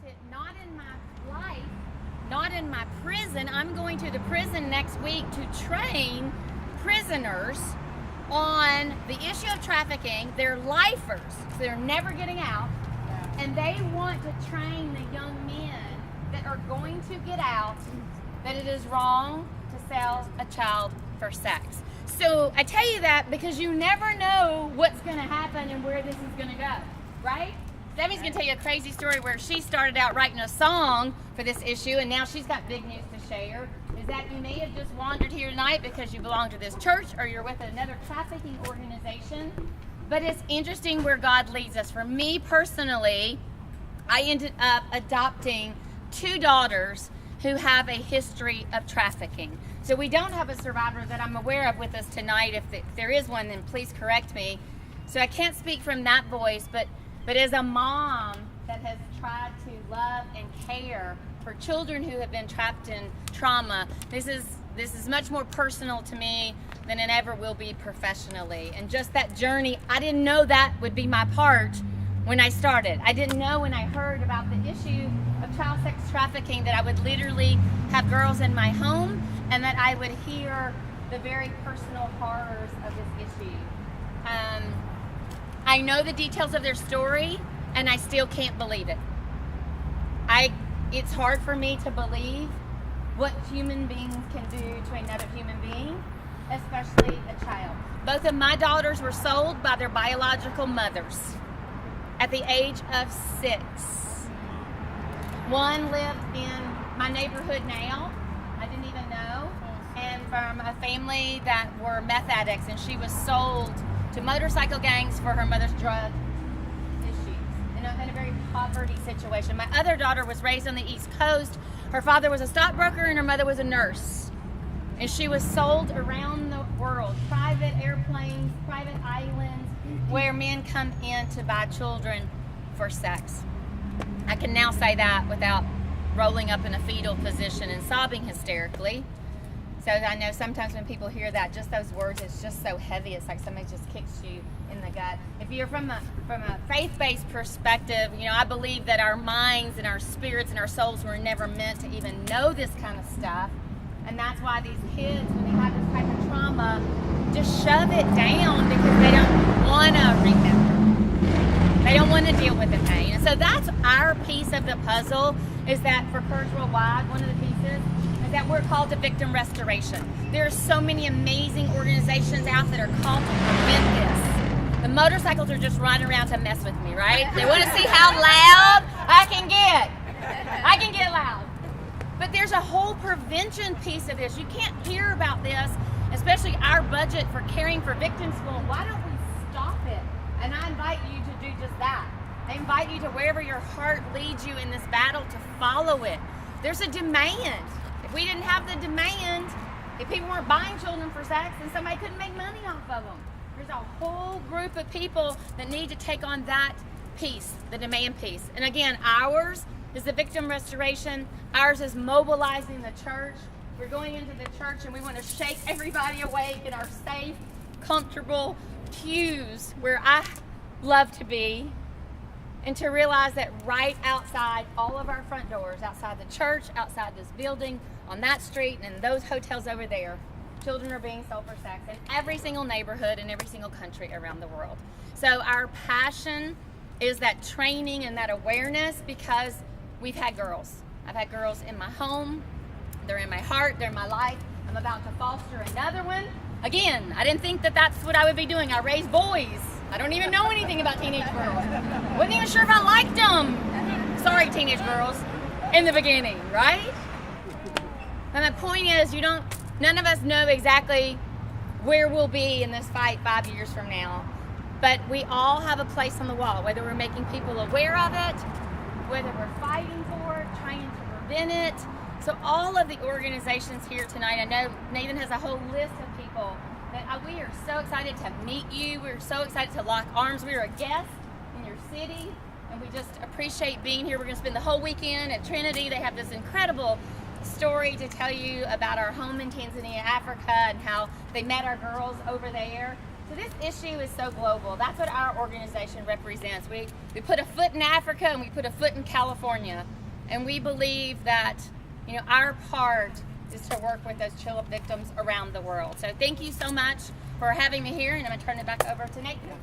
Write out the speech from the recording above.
it not in my life, not in my prison. I'm going to the prison next week to train prisoners on the issue of trafficking. They're lifers, so they're never getting out. And they want to train the young men that are going to get out that it is wrong to sell a child for sex. So I tell you that because you never know what's going to happen and where this is going to go, right? Demi's going to tell you a crazy story where she started out writing a song for this issue, and now she's got big news to share. Is that you may have just wandered here tonight because you belong to this church or you're with another trafficking organization. But it's interesting where God leads us. For me personally, I ended up adopting 2 daughters who have a history of trafficking. So we don't have a survivor that I'm aware of with us tonight. If there is one, then please correct me. So I can't speak from that voice, but as a mom that has tried to love and care for children who have been trapped in trauma, this is much more personal to me than it ever will be professionally. And just that journey, I didn't know that would be my part when I started. I didn't know when I heard about the issue of child sex trafficking that I would literally have girls in my home and that I would hear the very personal horrors of this issue. I know the details of their story and I still can't believe it. It's hard for me to believe what human beings can do to another human being, especially a child. Both of my daughters were sold by their biological mothers at the age of 6. One lived in my neighborhood now, I didn't even know, and from a family that were meth addicts, and she was sold to motorcycle gangs for her mother's drug issues in a very poverty situation. My other daughter was raised on the East Coast. Her father was a stockbroker and her mother was a nurse. And she was sold around the world, private airplanes, private islands, where men come in to buy children for sex. I can now say that without rolling up in a fetal position and sobbing hysterically. So I know sometimes when people hear that, just those words, it's just so heavy. It's like somebody just kicks you in the gut. If you're from a faith-based perspective, I believe that our minds and our spirits and our souls were never meant to even know this kind of stuff. And that's why these kids, when they have this type of trauma, just shove it down because they don't want to remember. They don't want to deal with the pain. And so that's our piece of the puzzle, is that for Courage Worldwide, one of the pieces is that we're called to victim restoration. There are so many amazing organizations out that are called to prevent this. The motorcycles are just riding around to mess with me, right? They want to see how loud I can get. I can get loud. But there's a whole prevention piece of this. You can't hear about this, especially our budget for caring for victims. Well, why don't we stop it? And I invite you to do just that. I invite you to wherever your heart leads you in this battle to follow it. There's a demand. If we didn't have the demand, if people weren't buying children for sex, then somebody couldn't make money off of them. There's a whole group of people that need to take on that piece, the demand piece. And again, ours is the victim restoration. Ours is mobilizing the church. We're going into the church and we want to shake everybody awake in our safe, comfortable pews where I love to be, and to realize that right outside all of our front doors, outside the church, outside this building, on that street, and in those hotels over there, children are being sold for sex in every single neighborhood in every single country around the world. So our passion is that training and that awareness, because we've had girls. I've had girls in my home. They're in my heart. They're in my life. I'm about to foster another one. Again, I didn't think that that's what I would be doing. I raise boys. I don't even know anything about teenage girls. Wasn't even sure if I liked them. Sorry, teenage girls. In the beginning, right? And the point is, none of us know exactly where we'll be in this fight 5 years from now. But we all have a place on the wall, whether we're making people aware of it, whether we're fighting for it, trying to prevent it. So all of the organizations here tonight, I know Nathan has a whole list of people that we are so excited to meet you. We're so excited to lock arms. We're a guest in your city, and we just appreciate being here. We're going to spend the whole weekend at Trinity. They have this incredible story to tell you about our home in Tanzania, Africa, and how they met our girls over there. So this issue is so global. That's what our organization represents. We put a foot in Africa and we put a foot in California. And we believe that, you know, our part is to work with those chill victims around the world. So thank you so much for having me here, and I'm going to turn it back over to Nathan.